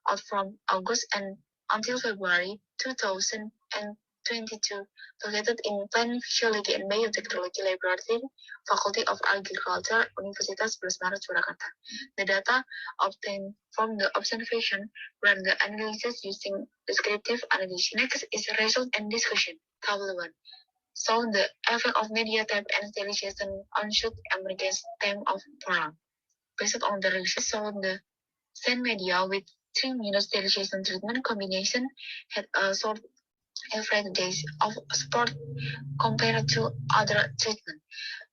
out from August and until February 2022, located in Plant Physiology and Biotechnology Laboratory, Faculty of Agriculture, Universitas 11 Maret, Surakarta. The data obtained from the observation run the analysis using descriptive analysis. Next is result and discussion. Table 1. So the effect of media type and sterilization on shoot emergence time of perang. Based on the research, so the same media with 3 minute sterilization treatment combination had a short average days of support compared to other treatment.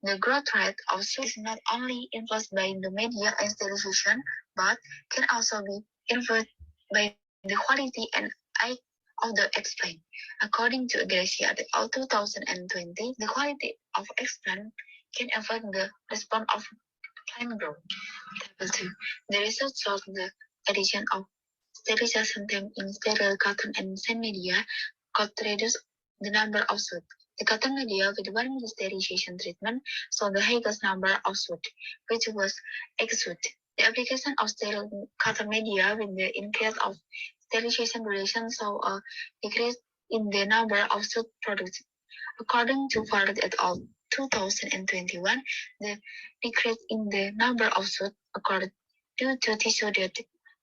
The growth rate of shoot is not only influenced by the media and sterilization, but can also be influenced by the quality and height of the explant. According to Gracia et al. 2020, the quality of explant can affect the response of plant growth. Table 2. The research showed the addition of sterilization time in sterile cotton and sand media could reduce the number of shoot. The cotton media with 1 minute sterilization treatment saw the highest number of shoot, which was X shoot. The application of sterile cotton media with the increase of sterilization duration saw a decrease in the number of shoot produced. According to Farad et al. 2021, the decrease in the number of shoot occurred due to tissue that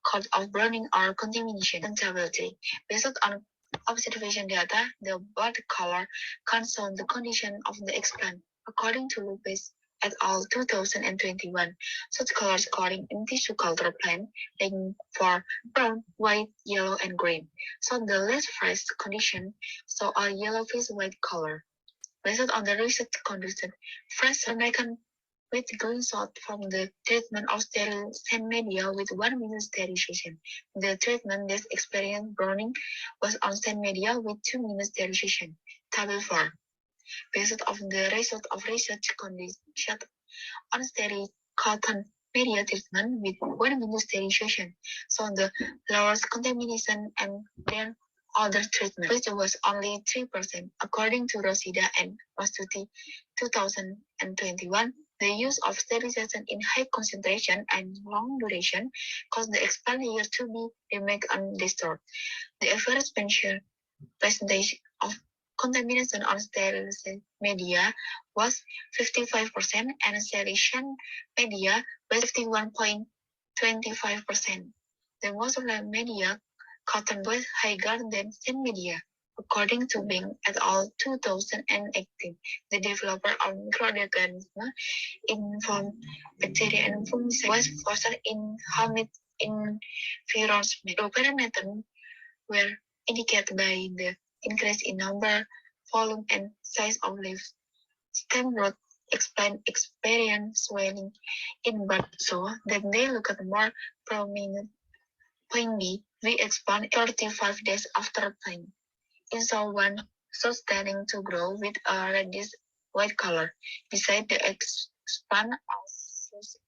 cause of burning or contamination and stability. Based on observation data, the blood color concerned the condition of the explant. According to Lopez et al. 2021, such colors occurring in tissue culture plant ranging for brown, white, yellow, and green. So the less fresh condition saw a yellowish white color. Based on the research conducted, fresh American with green salt from the treatment of sterile sand media with 1 minute sterilization. The treatment that experienced browning was on sand media with 2 minute sterilization. Table 4. Based on the result of research conducted on sterile cotton media treatment with 1 minute sterilization, so the lowest contamination and then other treatment, which was only 3%. According to Rosida and Mastuti 2021, the use of sterilization in high concentration and long duration caused the explant layer to be remained undisturbed. The average percentage of contamination on sterile media was 55% and sterilization media was 51.25%. The most of the media cotton was higher than sand media. According to Bing et al. 2018, the developer of microorganisms informed bacteria and fungi was fostered in humid environments. The parameters were indicated by the increase in number, volume, and size of leaves. Stem growth experience swelling in bud so that they look more prominent. Point B, we expand 35 days after planting. In so one should starting to grow with a reddish white color. Beside the expand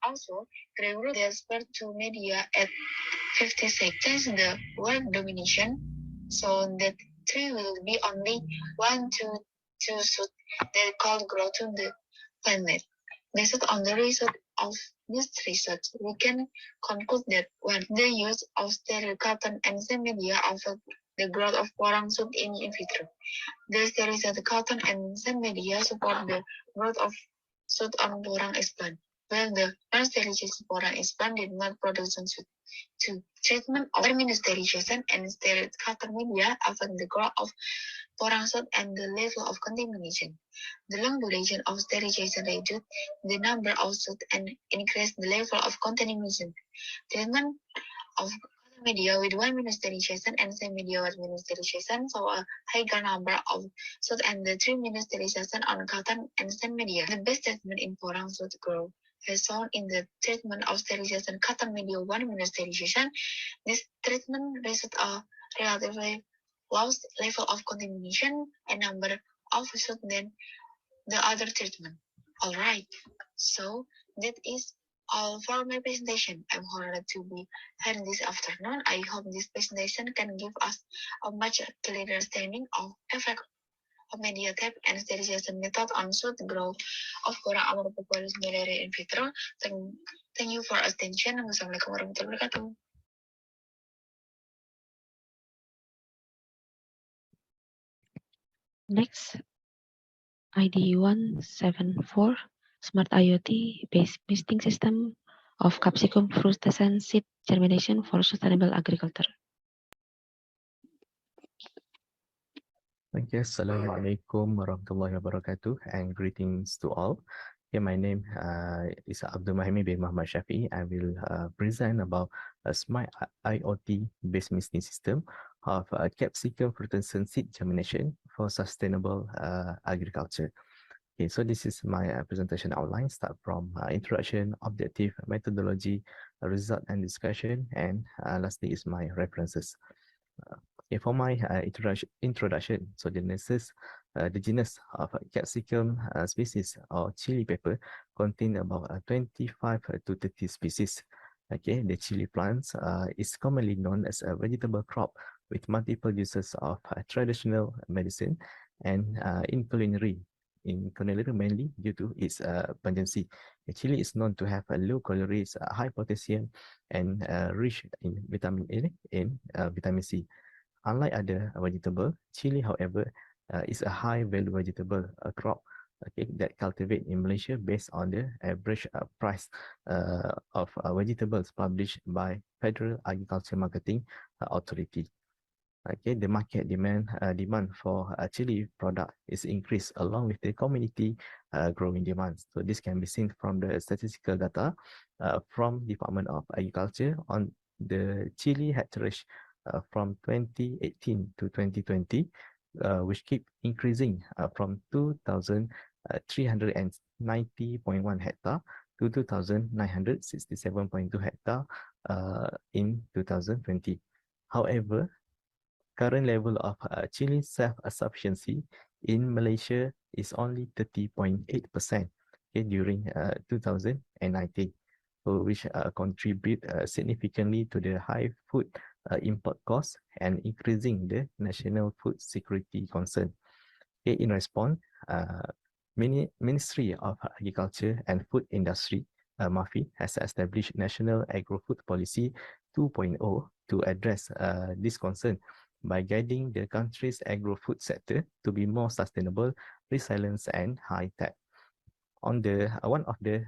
also grew the spread to media at 56 times the white domination, so that 3 will be only 1 to 2 should that called grow to the planet. Based on the result of this research, we can conclude that when the use of sterile cotton and sand media affect the growth of porang shoot in vitro. The sterilized cotton and sand media support the growth of shoot on porang explant, while the non-sterilized porang explant did not produce shoot. 2. Treatment of sterilization and sterile cotton media affect the growth of porang shoot and the level of contamination. The long duration of sterilization reduced the number of shoot and increased the level of contamination. Treatment of cotton media with 1 minute sterilization and sand media with 1 minute sterilization saw a higher number of shoot and the 3 minute sterilization on cotton and sand media. The best treatment in porang shoot growth as shown in the treatment of sterilization cotton media 1 minute sterilization. This treatment resulted a relatively low level of contamination and number of shoot than the other treatment. Alright, so that is all for my presentation. I'm honored to be here this afternoon. I hope this presentation can give us a much clearer understanding of effect of media type and sterilization method on shoot growth of Porang Amropopolis malaria in vitro. Thank you for attention. Wassalamualaikum warahmatullahi wabarakatuh. Next, ID174 Smart IoT based misting system of capsicum frustescent seed germination for sustainable agriculture. Thank you. Assalamualaikum warahmatullahi wabarakatuh and greetings to all. Okay, my name is Abdul Mahimi bin Muhammad Shafi. I will present about a smart IoT based misting system of capsicum frutescent seed germination for sustainable agriculture. Okay, so this is my presentation outline. Start from introduction, objective, methodology, result and discussion, and lastly is my references. Okay, for my introduction, so the genus of capsicum species or chili pepper contain about 25 to 30 species. Okay, the chili plants is commonly known as a vegetable crop with multiple uses of traditional medicine and in culinary mainly due to its pungency. The chili is known to have a low calories, high potassium, and rich in vitamin A and vitamin C. Unlike other vegetable, chili, however, is a high-value vegetable crop, okay, that cultivate in Malaysia based on the average price of vegetables published by Federal Agriculture Marketing Authority. Okay, the market demand for chili product is increased along with the community growing demands. So this can be seen from the statistical data from Department of Agriculture on the chili hectarage from 2018 to 2020, which keep increasing from 2,390.1 hectare to 2,967.2 hectare in 2020. However, current level of chili self-sufficiency in Malaysia is only 30.8%, okay, during 2019, which contribute significantly to the high food import costs and increasing the national food security concern. Okay, in response, uh, Ministry of Agriculture and Food Industry, MAFI, has established National Agro-Food Policy 2.0 to address this concern by guiding the country's agro-food sector to be more sustainable, resilient, and high-tech. On the one of the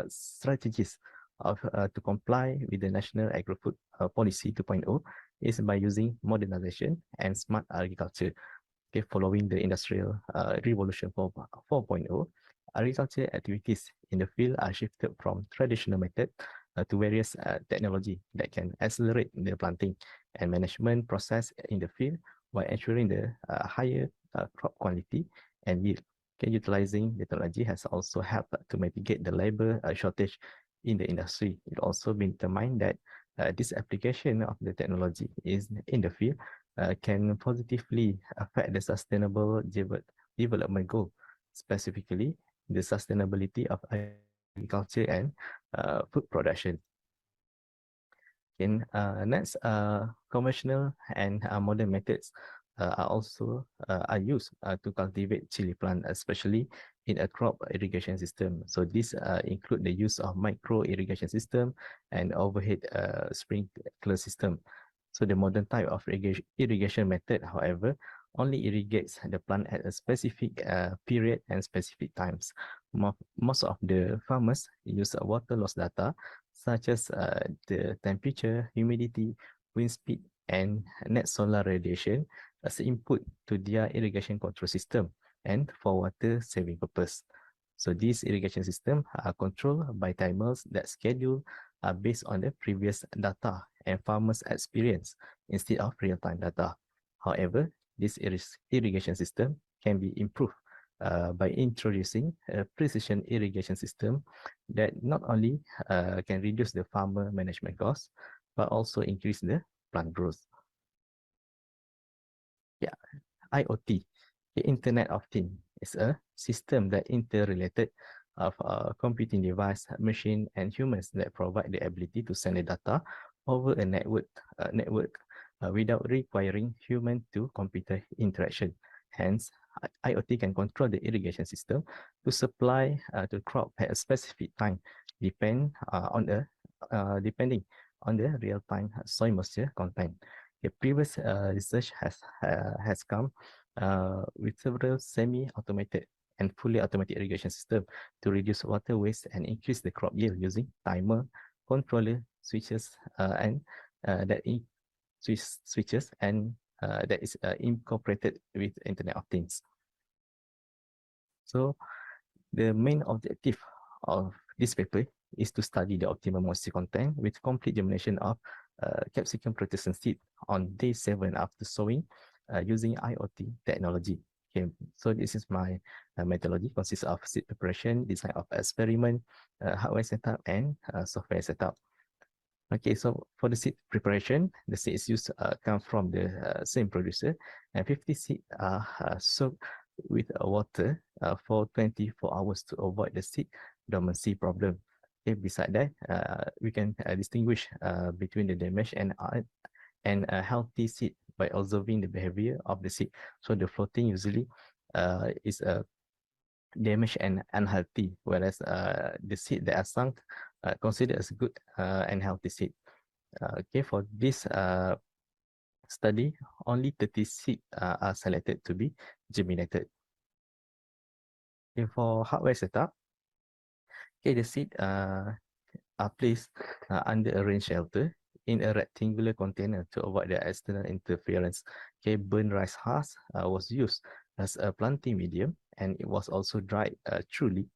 strategies of to comply with the National Agro-Food Policy 2.0 is by using modernization and smart agriculture. Okay, following the Industrial Revolution 4.0, agriculture activities in the field are shifted from traditional method to various technology that can accelerate the planting and management process in the field while ensuring the higher crop quality and yield. Okay, utilizing the technology has also helped to mitigate the labor shortage in the industry. It also been determined that this application of the technology is in the field can positively affect the sustainable development goal, specifically the sustainability of agriculture and food production. Next, conventional and modern methods are used to cultivate chili plant, especially in a crop irrigation system. So these include the use of micro irrigation system and overhead sprinkler system. So the modern type of irrigation method, however, only irrigates the plant at a specific period and specific times. Most of the farmers use water loss data such as the temperature, humidity, wind speed, and net solar radiation as input to their irrigation control system and for water saving purpose. So these irrigation systems are controlled by timers that schedule based on the previous data and farmers' experience instead of real-time data. However, this irrigation system can be improved by introducing a precision irrigation system that not only can reduce the farmer management costs, but also increase the plant growth. Yeah, IoT, the Internet of Things, is a system that interrelated of computing device, machine, and humans that provide the ability to send the data over a network without requiring human to computer interaction. Hence, IoT can control the irrigation system to supply to crop at a specific time, depending on the real-time soil moisture content. The previous research has come with several semi-automated and fully automated irrigation system to reduce water waste and increase the crop yield using timer, controller, switches, and switches and that is incorporated with Internet of Things. So the main objective of this paper is to study the optimal moisture content with complete germination of capsicum protection seed on day 7 after sowing using IoT technology. Okay, so this is my methodology, consists of seed preparation, design of experiment, hardware setup, and software setup. Okay, so for the seed preparation, the seeds used come from the same producer, and 50 seeds are soaked with water for 24 hours to avoid the seed dormancy problem. Okay, beside that, we can distinguish between the damaged and a healthy seed by observing the behavior of the seed. So the floating usually is damaged and unhealthy, whereas the seed that are sunk considered as good and healthy seed. Okay, for this study, only 30 seeds are selected to be germinated. Okay, for hardware setup, okay, the seed are placed under a rain shelter in a rectangular container to avoid the external interference. Okay, burnt rice husk was used as a planting medium, and it was also dried truly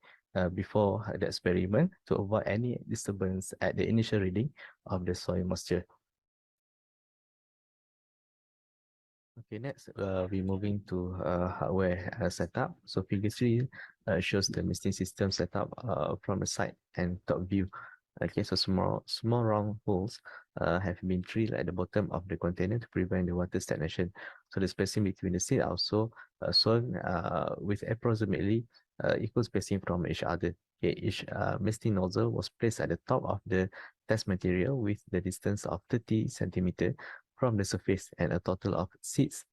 before the experiment to avoid any disturbance at the initial reading of the soil moisture. Okay, next we're moving to hardware setup. So figure 3 shows the misting system setup from the side and top view. Okay, so small round holes have been drilled at the bottom of the container to prevent the water stagnation. So the spacing between the seed also sown with approximately equal spacing from each other. Okay, each misting nozzle was placed at the top of the test material with the distance of 30 centimeter from the surface, and a total of 6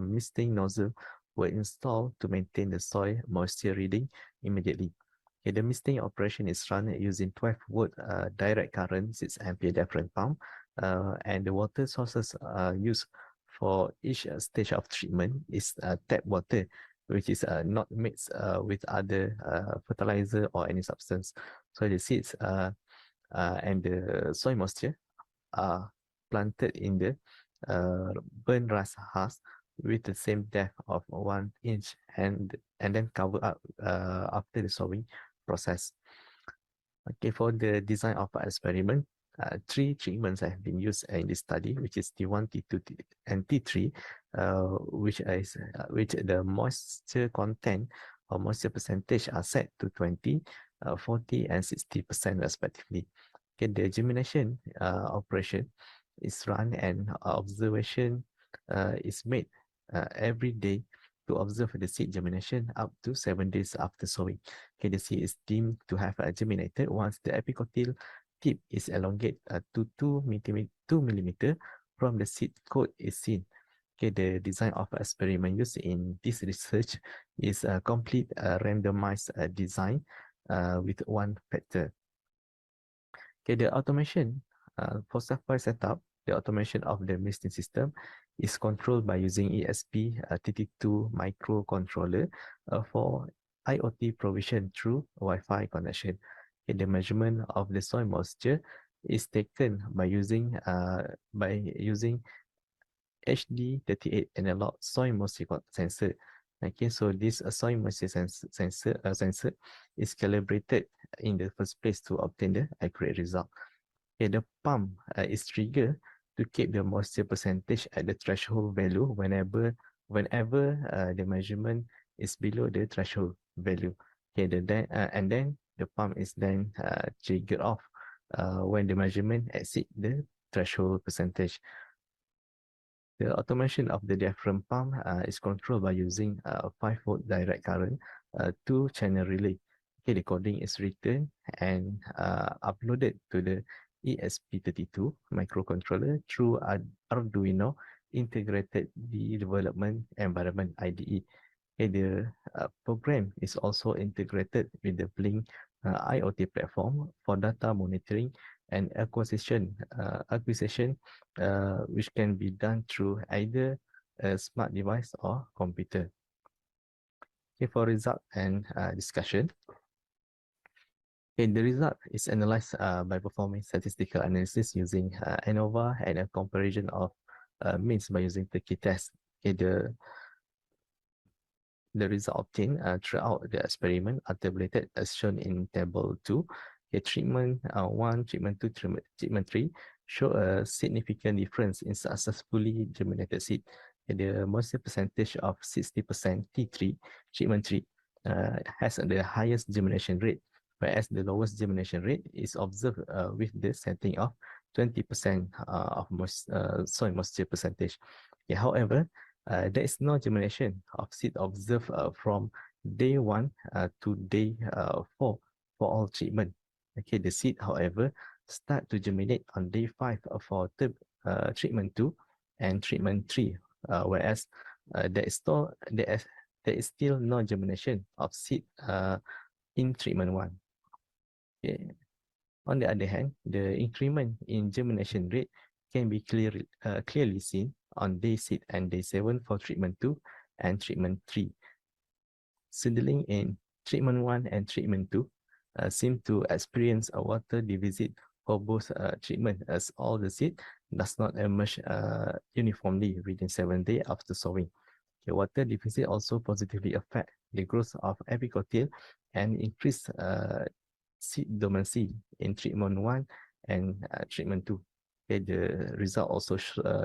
misting nozzles were installed to maintain the soil moisture reading immediately. Okay, the misting operation is run using 12-volt direct current 6 ampere different pump, and the water sources used for each stage of treatment is tap water, which is not mixed with other fertilizer or any substance. So the seeds and the soil moisture are planted in the burnt rice husk with the same depth of 1 inch and then cover up after the sowing process. Okay, for the design of an experiment, 3 treatments have been used in this study, which is T1, T2, and T3, which the moisture content or moisture percentage are set to 20, 40, and 60% respectively. Okay, the germination operation is run and observation is made every day to observe the seed germination up to 7 days after sowing. Okay, the seed is deemed to have germinated once the apicotyl tip is elongated to 2 millimeter from the seed coat is seen. Okay, the design of experiment used in this research is a complete randomized design with 1 factor. Okay, the automation for software setup, the automation of the misting system is controlled by using ESP32 microcontroller for IoT provision through Wi-Fi connection. Okay, the measurement of the soil moisture is taken by using HD38 analog soil moisture sensor. Okay, so this soil moisture sensor is calibrated in the first place to obtain the accurate result. Okay, the pump is triggered to keep the moisture percentage at the threshold value whenever the measurement is below the threshold value. Okay, and then the pump is then triggered off when the measurement exceeds the threshold percentage. The automation of the diaphragm pump is controlled by using a 5-volt direct current 2-channel relay. Okay, the coding is written and uploaded to the ESP32 microcontroller through Arduino Integrated Development Environment IDE. Okay, the program is also integrated with the Blink IoT platform for data monitoring and acquisition which can be done through either a smart device or computer. Okay, for result and discussion. Okay, the result is analyzed by performing statistical analysis using ANOVA and a comparison of means by using Turkey test. Okay, the result obtained throughout the experiment are tabulated as shown in table 2. Okay, treatment 1, treatment 2, treatment 3 show a significant difference in successfully germinated seed. Okay, the moisture percentage of 60% T3, treatment 3, has the highest germination rate, whereas the lowest germination rate is observed with the setting of 20% of soil moisture percentage. Okay, however, there is no germination of seed observed from day 1 to day 4 for all treatment. Okay, the seed, however, start to germinate on day 5 for treatment 2 and treatment 3, whereas there is still no germination of seed in treatment 1. Okay. On the other hand, the increment in germination rate can be clearly seen on day 6 and day 7 for treatment 2 and treatment 3. Seedling in treatment 1 and treatment 2 seem to experience a water deficit for both treatment, as all the seed does not emerge uniformly within 7 days after sowing. The water deficit also positively affect the growth of epicotyle and increase seed dormancy in treatment 1 and treatment 2. Okay, the result also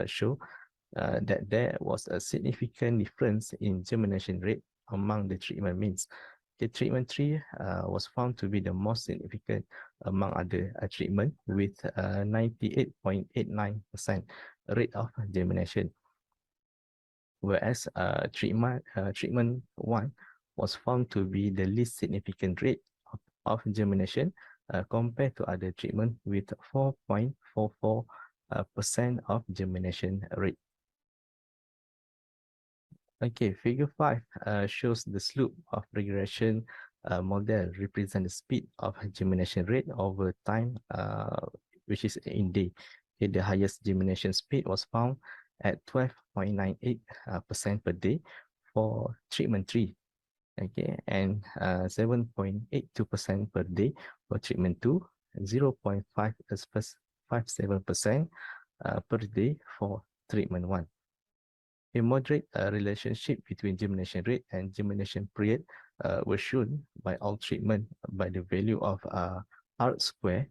show that there was a significant difference in germination rate among the treatment means. The treatment 3 was found to be the most significant among other treatment with 98.89% rate of germination, whereas treatment 1 was found to be the least significant rate of germination compared to other treatment with 4.44% of germination rate. Okay, figure 5 shows the slope of regression model represent the speed of germination rate over time, which is in day. Okay, the highest germination speed was found at 12.98% per day for treatment 3. Okay, and 7.82% per day for treatment 2, 0.57% per day for treatment 1. A moderate relationship between germination rate and germination period was shown by all treatment by the value of R square.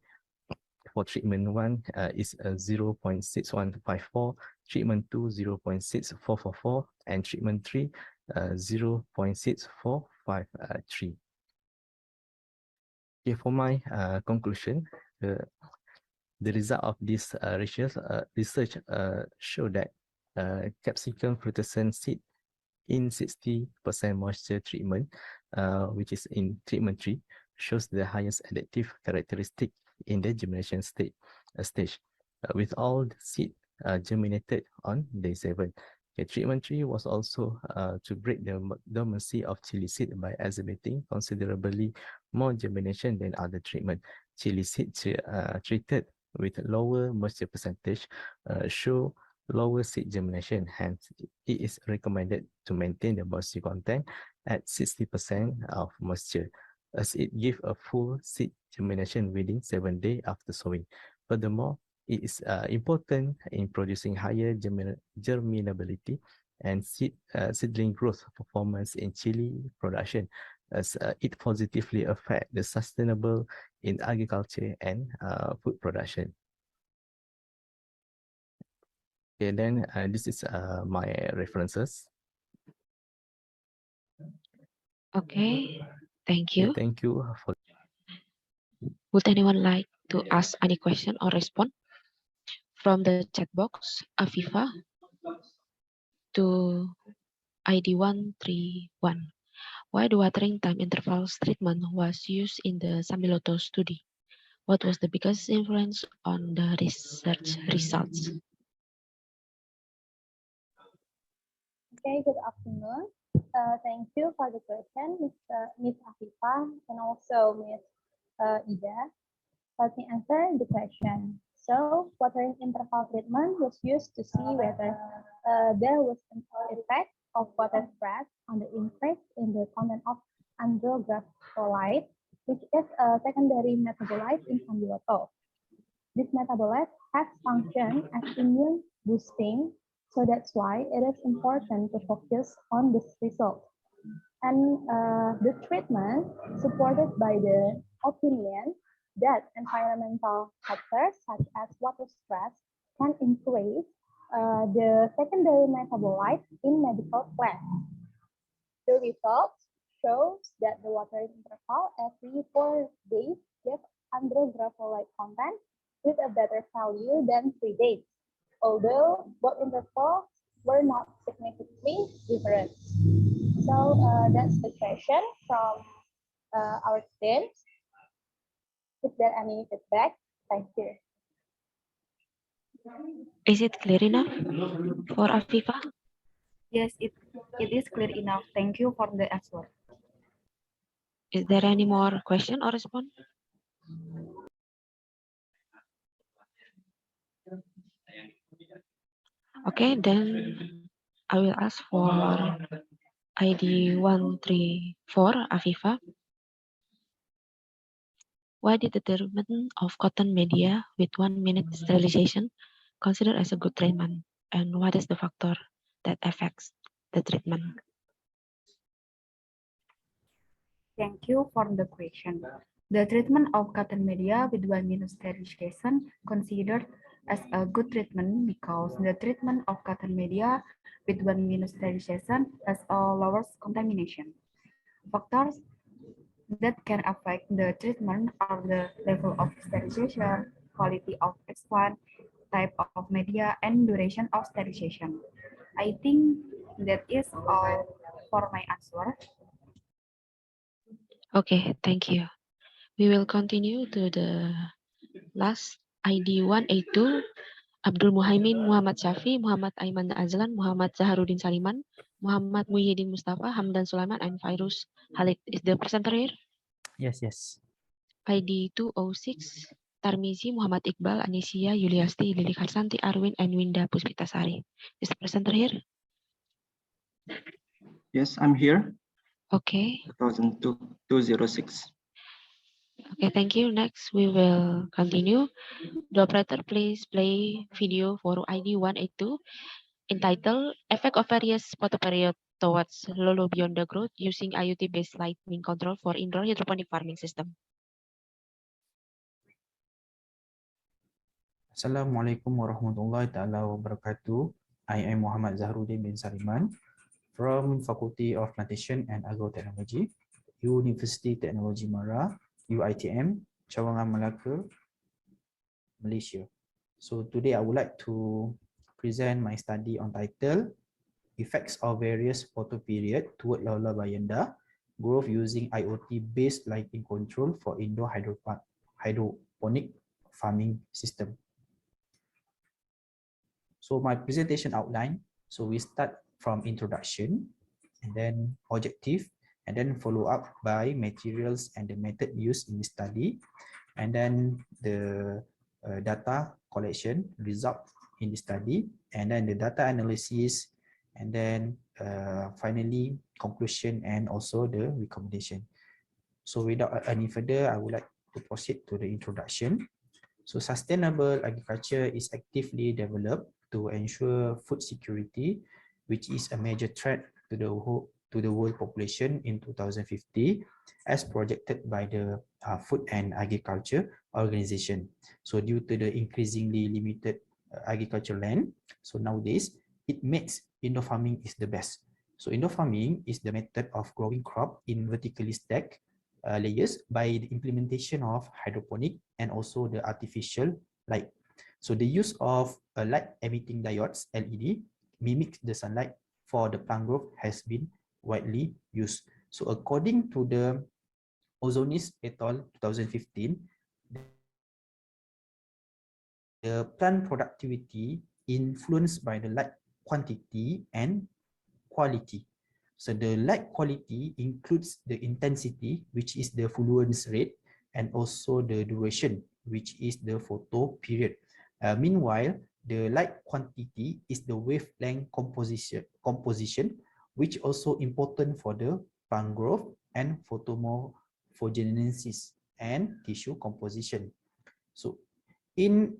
For treatment 1 is 0.6154, treatment 2 0.6444, and treatment 3 0.6453. Okay, for my conclusion, the result of this research show that capsicum frutescens seed in 60% moisture treatment, which is in treatment 3, shows the highest adaptive characteristic in the germination stage, with all the seed germinated on day 7. Okay, treatment 3 was also to break the dormancy of chili seed by exhibiting considerably more germination than other treatment. Chili seed treated with lower moisture percentage show lower seed germination. Hence, it is recommended to maintain the moisture content at 60% of moisture, as it gives a full seed germination within 7 days after sowing. Furthermore, it is important in producing higher germinability and seedling growth performance in chili production, as it positively affects the sustainable in agriculture and food production. Okay, then this is my references. Okay, thank you. Okay, thank you for. Would anyone like to ask any question or respond? From the chat box, Afifa to ID 131. Why the watering time intervals treatment was used in the Samiloto study? What was the biggest influence on the research results? Okay, good afternoon. Thank you for the question, Ms. Afifa, and also Ms. Ida. Let me answer the question. So, watering interval treatment was used to see whether there was an effect of water stress on the increase in the content of andrographolite, which is a secondary metabolite in amyloid. This metabolite has function as immune boosting, so that's why it is important to focus on this result. And the treatment supported by the opinion that environmental factors such as water stress can increase the secondary metabolite in medical plants. The results shows that the watering interval every 4 days gives andrographolite content with a better value than 3 days, although both intervals were not significantly different. So that's the question from our students. Is there any feedback? Thank you. Is it clear enough for Afifa? Yes, it is clear enough. Thank you for the answer. Is there any more question or response? Okay, then I will ask for ID 134, Afifa. Why did the treatment of cotton media with 1 minute sterilization considered as a good treatment? And what is the factor that affects the treatment? Thank you for the question. The treatment of cotton media with 1 minute sterilization considered as a good treatment because the treatment of cotton media with 1 minute sterilization has a lower contamination. Factors that can affect the treatment are the level of sterilization, quality of excipient, type of media, and duration of sterilization. I think that is all for my answer. Okay, thank you. We will continue to the last ID 182, Abdul Muhaimin Muhammad Syafi, Muhammad Aiman Azlan, Muhammad Zaharuddin Saliman, Muhammad Muhyiddin Mustafa, Hamdan Sulaiman, and Fairuz Halid. Is the presenter here? Yes, yes. ID 206, Tarmizi, Muhammad Iqbal, Anisia, Yuliasti, Lili Karsanti, Arwin, and Winda Puspitasari. Is the presenter here? Yes, I'm here. Okay. 206. Okay, thank you. Next, we will continue. The operator, please play video for ID 182 entitled Effect of Various Photoperiod Towards Lolo Beyond the Growth Using IoT-Based Lighting Control for Indoor Hydroponic Farming System. Assalamualaikum warahmatullahi taala wabarakatuh. I am Muhammad Zaharuddin bin Saliman from Faculty of Plantation and Agrotechnology, University Technology Mara, UITM, Cawangan, Melaka, Malaysia. So today I would like to present my study on title Effects of Various Photoperiod Toward Lola Bayanda Growth Using IoT-Based Lighting Control for Indoor Hydroponic Farming System. So my presentation outline, so we start from introduction and then objective and then follow up by materials and the method used in the study and then the data collection result in the study and then the data analysis and then finally conclusion and also the recommendation. So without any further, I would like to proceed to the introduction. So sustainable agriculture is actively developed to ensure food security, which is a major threat to the world population in 2050, as projected by the Food and Agriculture Organization. So due to the increasingly limited agricultural land, so nowadays it makes indoor farming is the best. So indoor farming is the method of growing crop in vertically stacked layers by the implementation of hydroponic and also the artificial light. So the use of light emitting diodes, LED, mimics the sunlight for the plant growth has been widely used. So according to the Ozonis et al. 2015, the plant productivity influenced by the light quantity and quality. So the light quality includes the intensity, which is the fluence rate, and also the duration, which is the photo period. Meanwhile, the light quantity is the wavelength composition, which also important for the plant growth and photomorphogenesis and tissue composition. So in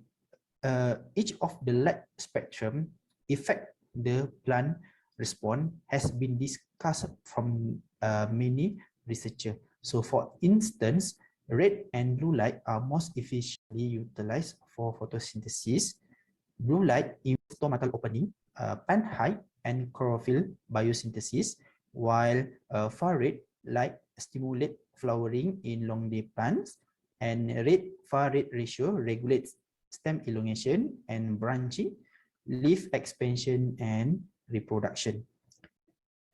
each of the light spectrum effect the plant response has been discussed from many researchers. So for instance, red and blue light are most efficiently utilized for photosynthesis. Blue light in stomatal opening, plant height, and chlorophyll biosynthesis, while far red light stimulate flowering in long day plants, and red far red ratio regulates stem elongation and branching, leaf expansion, and reproduction.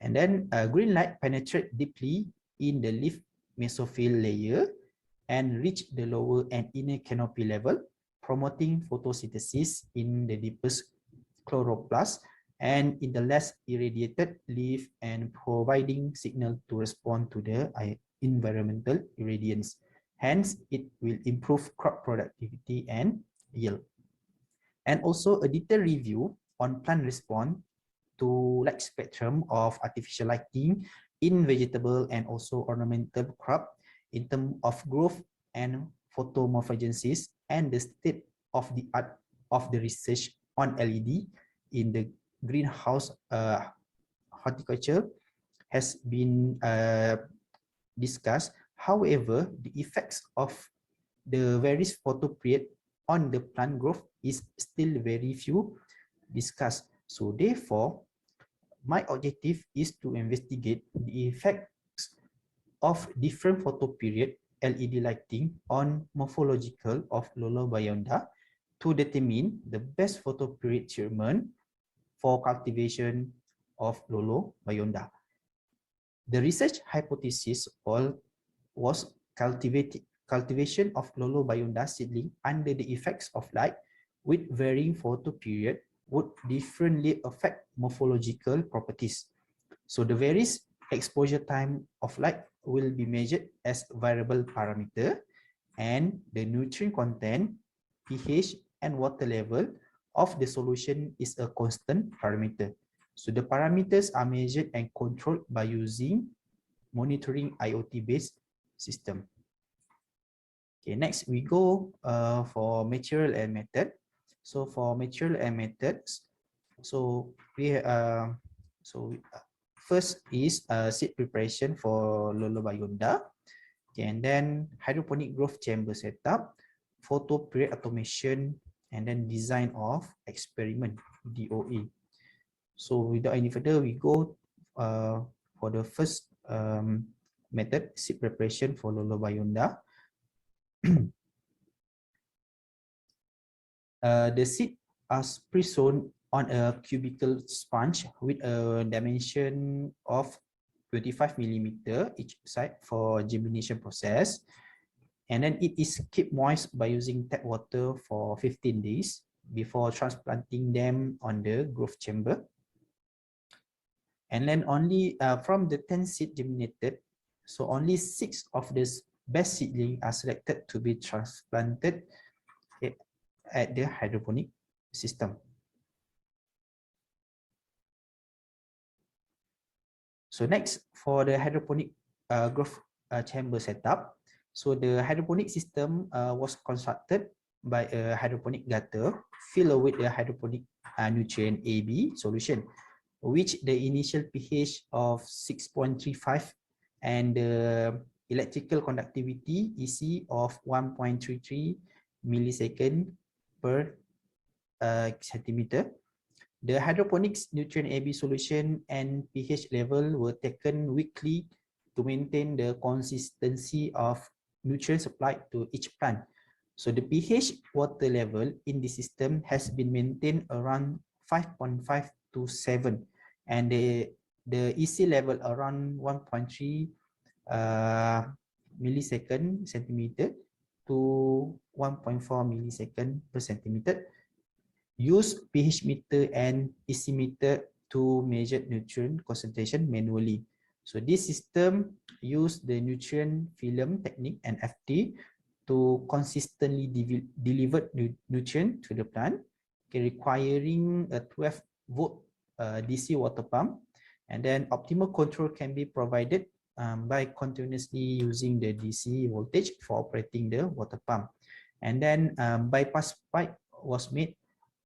And then green light penetrate deeply in the leaf mesophyll layer and reach the lower and inner canopy level, promoting photosynthesis in the deepest chloroplast and in the less irradiated leaf and providing signal to respond to the environmental irradiance. Hence, it will improve crop productivity and yield. And also a detailed review on plant response to light spectrum of artificial lighting in vegetable and also ornamental crop in terms of growth and photomorphogenesis and the state of the art of the research on LED in the greenhouse horticulture has been discussed. However, the effects of the various photo period on the plant growth is still very few discussed. So therefore, my objective is to investigate the effects of different photo period LED lighting on morphological of Lolobionda to determine the best photo period treatment for cultivation of Lolobionda. The research hypothesis was cultivation of Lolobionda seedling under the effects of light with varying photo period would differently affect morphological properties. So the various exposure time of light will be measured as variable parameter, and the nutrient content, pH, and water level of the solution is a constant parameter. So the parameters are measured and controlled by using monitoring IoT-based system. Okay, next we go for material and method. So for material and methods, so we first is seed preparation for Lolobionda, okay, and then hydroponic growth chamber setup, photo period automation, and then design of experiment DOE. So without any further, we go for the first method, seed preparation for Lolobionda. The seed are pre-sown on a cubical sponge with a dimension of 25 millimeter each side for germination process. And then it is kept moist by using tap water for 15 days before transplanting them on the growth chamber. And then only from the 10 seed germinated, so only 6 of the best seedling are selected to be transplanted at the hydroponic system. So next, for the hydroponic growth chamber setup, so the hydroponic system was constructed by a hydroponic gutter filled with the hydroponic nutrient AB solution, which the initial pH of 6.35 and the electrical conductivity EC of 1.33 millisecond per centimeter. The hydroponics nutrient AB solution and pH level were taken weekly to maintain the consistency of nutrient supplied to each plant. So the pH water level in the system has been maintained around 5.5 to 7, and the EC level around 1.3 millisecond centimeter to 1.4 millisecond per centimeter. Use pH meter and EC meter to measure nutrient concentration manually. So this system use the nutrient film technique and FT to consistently deliver nutrient to the plant, requiring a 12-volt DC water pump. And then optimal control can be provided by continuously using the DC voltage for operating the water pump. And then bypass pipe was made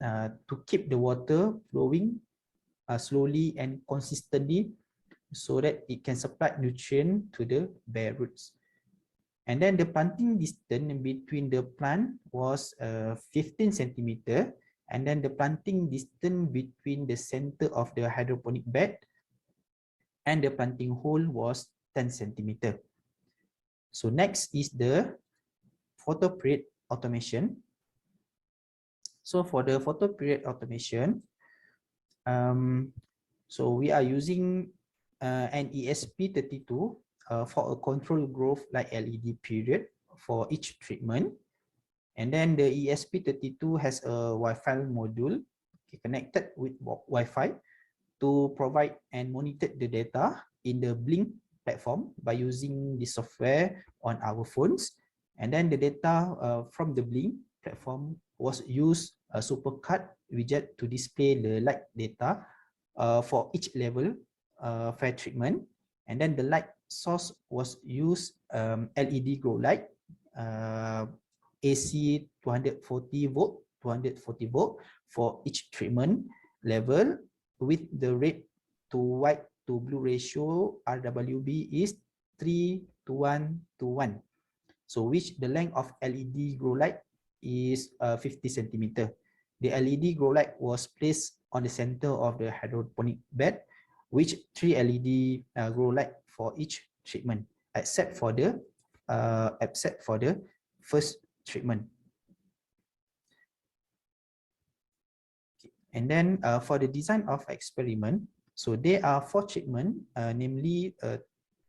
to keep the water flowing slowly and consistently so that it can supply nutrient to the bare roots. And then the planting distance between the plant was 15 centimeter, and then the planting distance between the center of the hydroponic bed and the planting hole was 10 centimeter. So next is the photo period automation. So for the photo period automation, so we are using an ESP32 for a control growth like LED period for each treatment. And then the ESP32 has a Wi-Fi module connected with Wi-Fi to provide and monitor the data in the Blink platform by using the software on our phones. And then the data from the Blink platform was used a Supercard widget to display the light data for each level fair treatment. And then the light source was used LED grow light, AC 240 volt, 240 volt for each treatment level, with the red to white to blue ratio RWB is 3:1:1. So which the length of LED grow light is 50 centimeter. The LED grow light was placed on the center of the hydroponic bed, which 3 LED grow light for each treatment, except for the first treatment. And then for the design of experiment, so there are 4 treatments, namely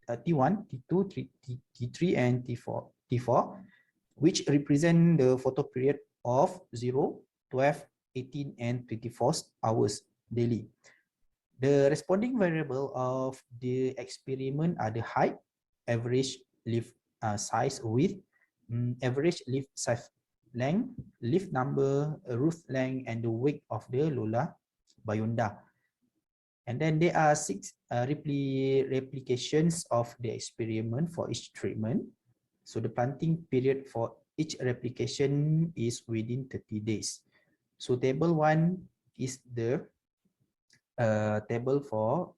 T1, T2, T3, and T4, which represent the photo period of 0, 12, 18, and 24 hours daily. The responding variable of the experiment are the height, average leaf size width, average leaf size length, leaf number, roof length, and the weight of the Lola Bayonda. And then there are 6 replications of the experiment for each treatment. So the planting period for each replication is within 30 days. So table 1 is the table for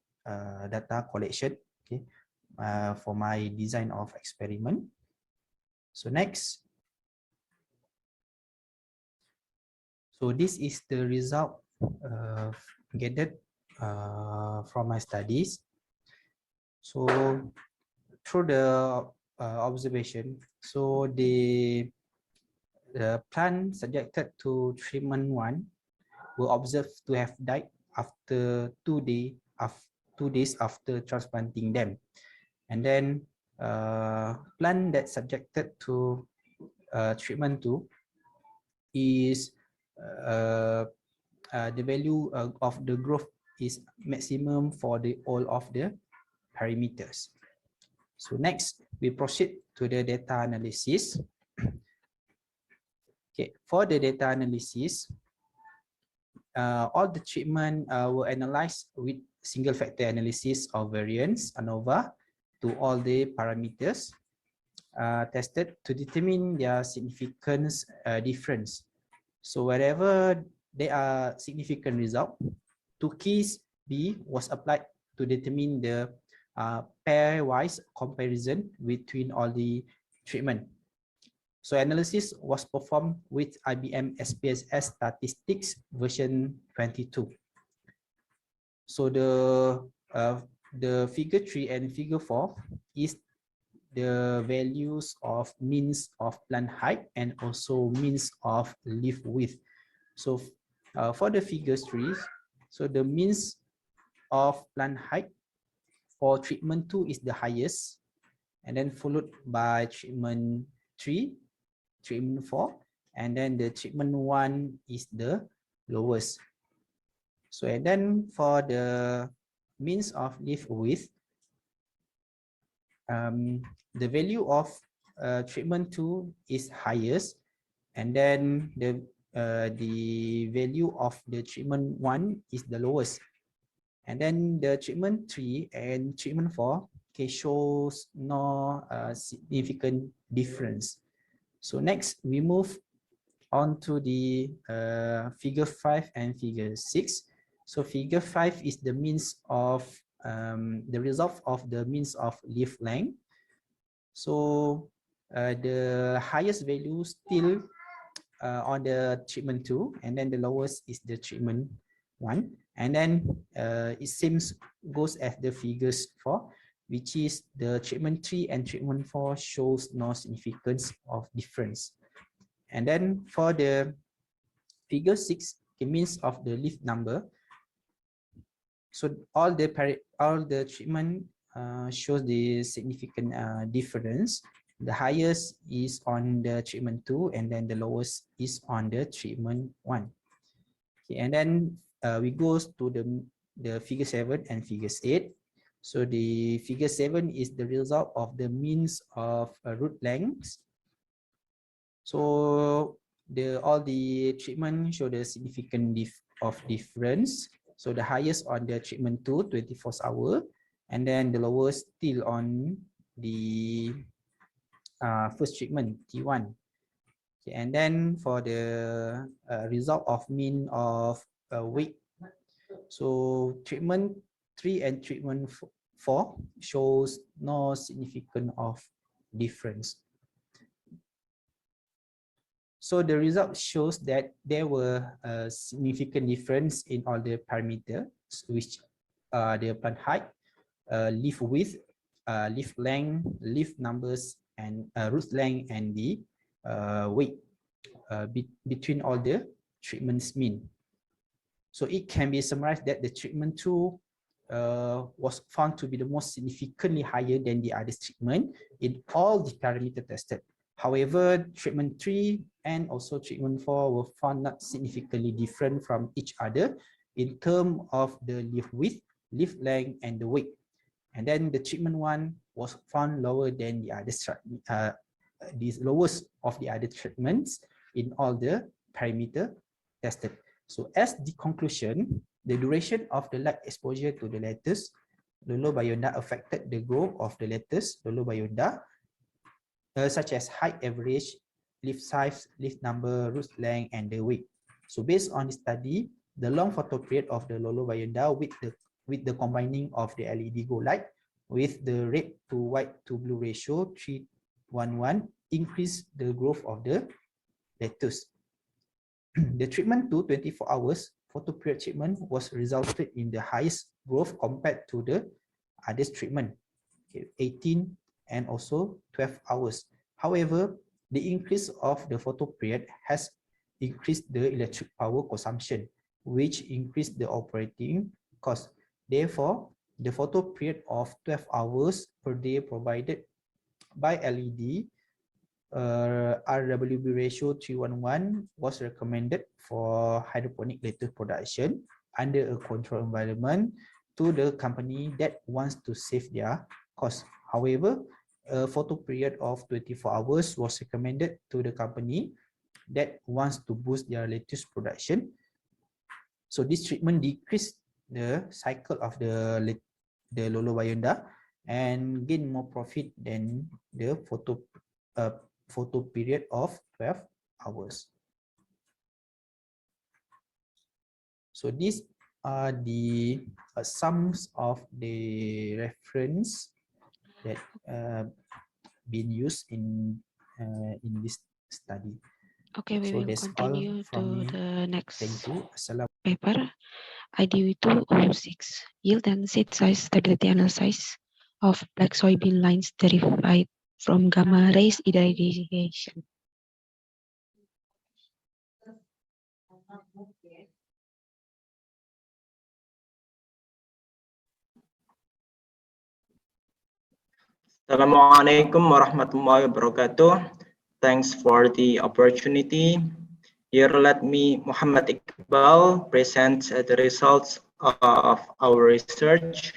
data collection, okay, for my design of experiment. So next. So this is the result gathered from my studies. So through the observation, so the plant subjected to treatment 1 were observed to have died after 2 days after transplanting them. And then plant that subjected to treatment 2 is the value of the growth is maximum for the all of the parameters. So next, we proceed to the data analysis. Okay, for the data analysis, all the treatment were analyzed with single factor analysis of variance ANOVA to all the parameters tested to determine their significance difference. So wherever there are significant result, 2 keys B was applied to determine the pairwise comparison between all the treatment. So analysis was performed with IBM SPSS Statistics version 22. So the figure 3 and figure 4 is the values of means of plant height and also means of leaf width. So for the figure 3, so the means of plant height for treatment 2 is the highest, and then followed by treatment 3, treatment 4, and then the treatment 1 is the lowest. So and then for the means of leaf width, the value of treatment 2 is highest, and then the the value of the treatment 1 is the lowest. And then the treatment 3 and treatment 4 shows no significant difference. So next we move on to the figure 5 and figure 6. So figure 5 is the means of the result of the means of leaf length. So the highest value still on the treatment 2, and then the lowest is the treatment 1. And then it seems goes as the figures 4, which is the treatment 3 and treatment 4 shows no significance of difference. And then for the figure 6, it means of the leaf number. So all the treatment shows the significant difference. The highest is on the treatment 2, and then the lowest is on the treatment 1. Okay, and then we go to the figure 7 and figures 8. So the figure 7 is the result of the means of root lengths. So all the treatment show the significant difference. So the highest on the treatment 2, 24 hours, and then the lowest still on the first treatment, T1. Okay, and then for the result of mean of weight, so treatment 3 and treatment 4 shows no significant of difference. So the result shows that there were a significant difference in all the parameters, which are the plant height, leaf width, leaf length, leaf numbers, and root length, and the weight between all the treatments mean. So it can be summarized that the treatment 2 was found to be the most significantly higher than the other treatment in all the parameters tested. However, treatment 3 and also treatment 4 were found not significantly different from each other in terms of the leaf width, leaf length, and the weight. And then the treatment 1 was found lower than the other the lowest of the other treatments in all the parameters tested. So as the conclusion, the duration of the light exposure to the lettuce Lolobayonda affected the growth of the lettuce Lolobayonda, such as height average, leaf size, leaf number, root length, and the weight. So based on the study, the long photo period of the Lolobayonda with the combining of the LED go light with the red to white to blue ratio 3:1:1 increased the growth of the lettuce. The treatment 2 24 hours photo period treatment was resulted in the highest growth compared to the other treatment, okay, 18 and also 12 hours. However, the increase of the photo period has increased the electric power consumption, which increased the operating cost. Therefore, the photo period of 12 hours per day provided by LED RWB ratio 3:1:1 was recommended for hydroponic lettuce production under a controlled environment to the company that wants to save their cost. However, a photo period of 24 hours was recommended to the company that wants to boost their lettuce production. So this treatment decreased the cycle of the Lolobayonda and gain more profit than the photo period of 12 hours. So these are the sums of the reference that been used in this study. Okay, we So will that's all continue to from me. the next Thank you. paper, ID 206, yield and seed size stability analysis of black soybean lines derived from gamma rays irradiation. Assalamualaikum warahmatullahi wabarakatuh. Thanks for the opportunity. Here let me, Muhammad Iqbal, present the results of our research.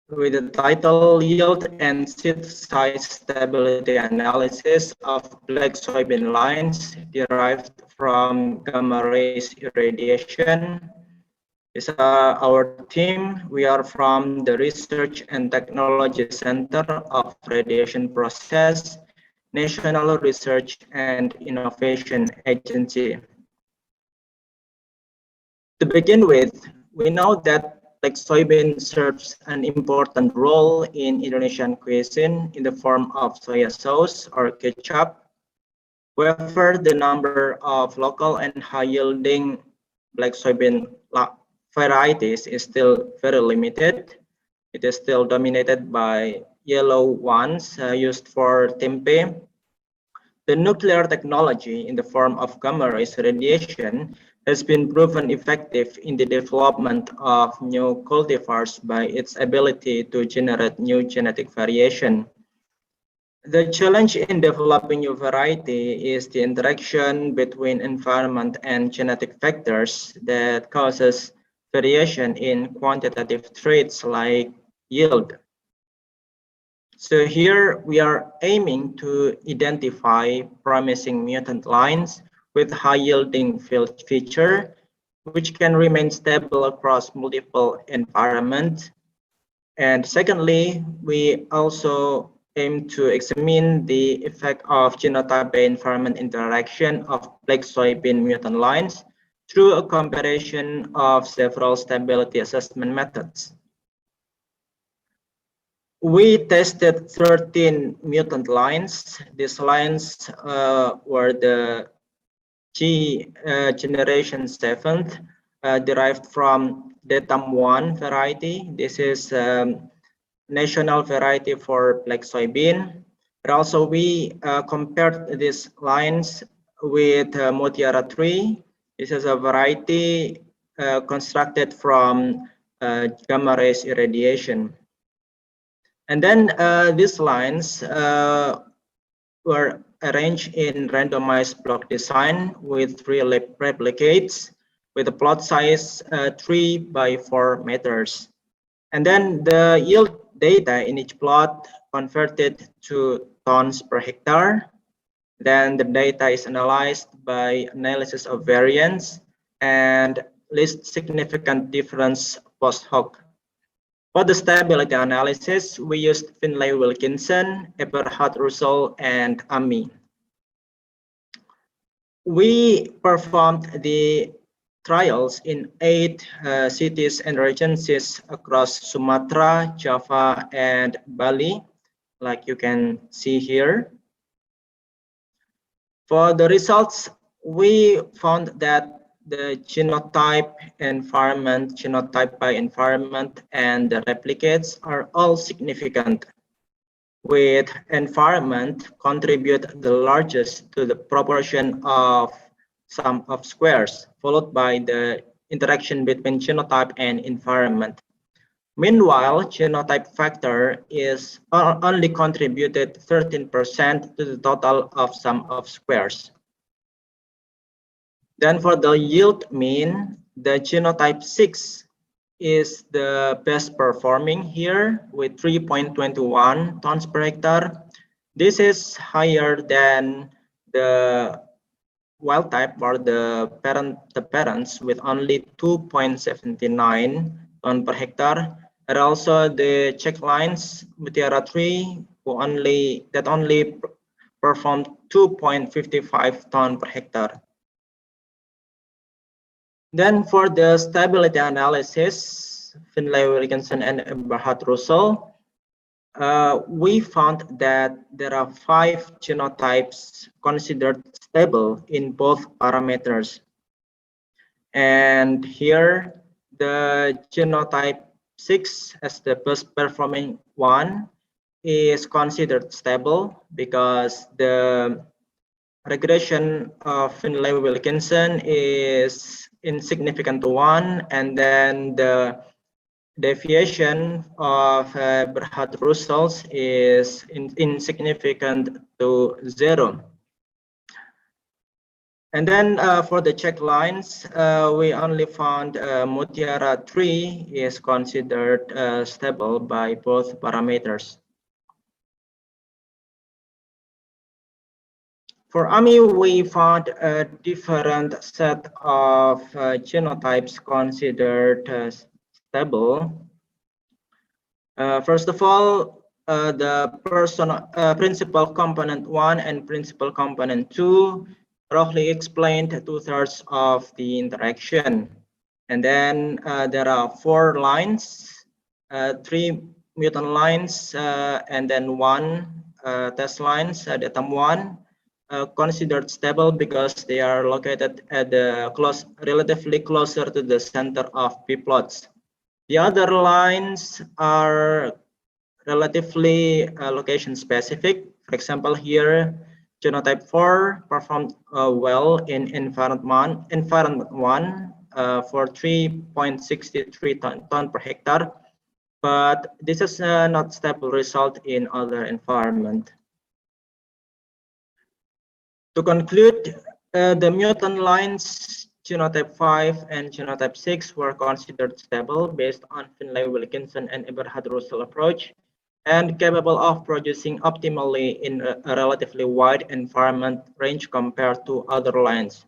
with the title Yield and Seed Size Stability Analysis of Black Soybean Lines Derived from Gamma Rays Irradiation. Is our team. We are from the Research and Technology Center of Radiation Process, National Research and Innovation Agency. To begin with, we know that black soybean serves an important role in Indonesian cuisine in the form of soya sauce or ketchup. However, the number of local and high-yielding black soybean varieties is still very limited. It is still dominated by yellow ones used for tempeh. The nuclear technology in the form of gamma rays radiation has been proven effective in the development of new cultivars by its ability to generate new genetic variation. The challenge in developing new variety is the interaction between environment and genetic factors that causes variation in quantitative traits like yield. So here we are aiming to identify promising mutant lines with high yielding field feature, which can remain stable across multiple environments. And secondly, we also aim to examine the effect of genotype by environment interaction of black soybean mutant lines through a comparison of several stability assessment methods. We tested 13 mutant lines. These lines were the generation 7th, derived from Datam 1 variety. This is national variety for black soybean. But also we compared these lines with Mutiara 3. This is a variety constructed from gamma rays irradiation. And then these lines were arranged in randomized block design with 3 replicates with a plot size 3 by 4 meters. And then the yield data in each plot converted to tons per hectare. Then the data is analyzed by analysis of variance and least significant difference post hoc. For the stability analysis, we used Finlay Wilkinson, Eberhard Russell, and AMI. We performed the trials in 8 cities and regencies across Sumatra, Java, and Bali, like you can see here. For the results, we found that the genotype environment, genotype by environment, and the replicates are all significant, with environment contribute the largest to the proportion of sum of squares, followed by the interaction between genotype and environment. Meanwhile, genotype factor is only contributed 13% to the total of sum of squares. Then for the yield mean, the genotype 6 is the best performing here with 3.21 tons per hectare. This is higher than the wild type or the parents with only 2.79 ton per hectare. And also the check lines Mutiara 3 that only performed 2.55 ton per hectare. Then for the stability analysis, Finlay Wilkinson and Eberhard Russell, we found that there are 5 genotypes considered stable in both parameters. And here, the genotype 6 as the best performing one is considered stable because the regression of Finlay Wilkinson is insignificant to 1, and then the deviation of Eberhard Russell's is insignificant to 0. And then for the check lines, we only found Mutiara 3 is considered stable by both parameters. For AMI, we found a different set of genotypes considered stable. First of all, the principal component 1 and principal component 2 roughly explained 2/3 of the interaction. And then there are 4 lines, 3 mutant lines, and then 1 test lines, datum 1, considered stable because they are located at the relatively closer to the center of p-plots. The other lines are relatively location specific. For example, here, genotype 4 performed well in environment 1 for 3.63 ton per hectare, but this is not stable result in other environment. To conclude, the mutant lines genotype 5 and genotype 6 were considered stable based on Finlay-Wilkinson and Eberhard-Russell approach and capable of producing optimally in a relatively wide environment range compared to other lines.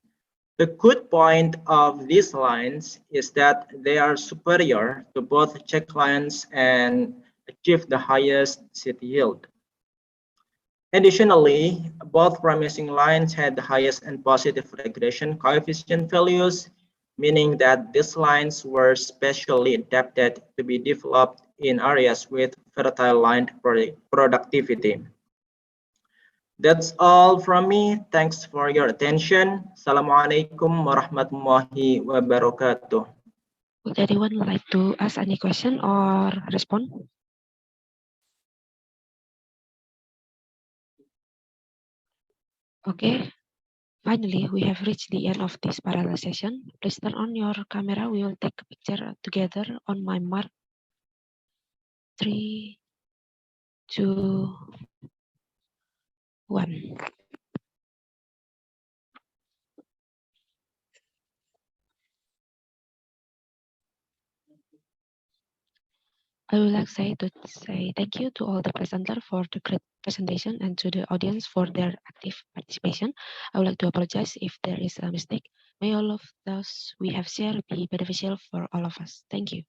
The good point of these lines is that they are superior to both check lines and achieve the highest seed yield. Additionally, both promising lines had the highest and positive regression coefficient values, meaning that these lines were specially adapted to be developed in areas with fertile land productivity. That's all from me. Thanks for your attention. Assalamualaikum warahmatullahi wabarakatuh. Would anyone like to ask any question or respond? Okay, finally, we have reached the end of this parallel session. Please turn on your camera. We will take a picture together on my mark. 3, 2, 1. I would like to say thank you to all the presenters for the great presentation and to the audience for their active participation. I would like to apologize if there is a mistake. May all of those we have shared be beneficial for all of us. Thank you.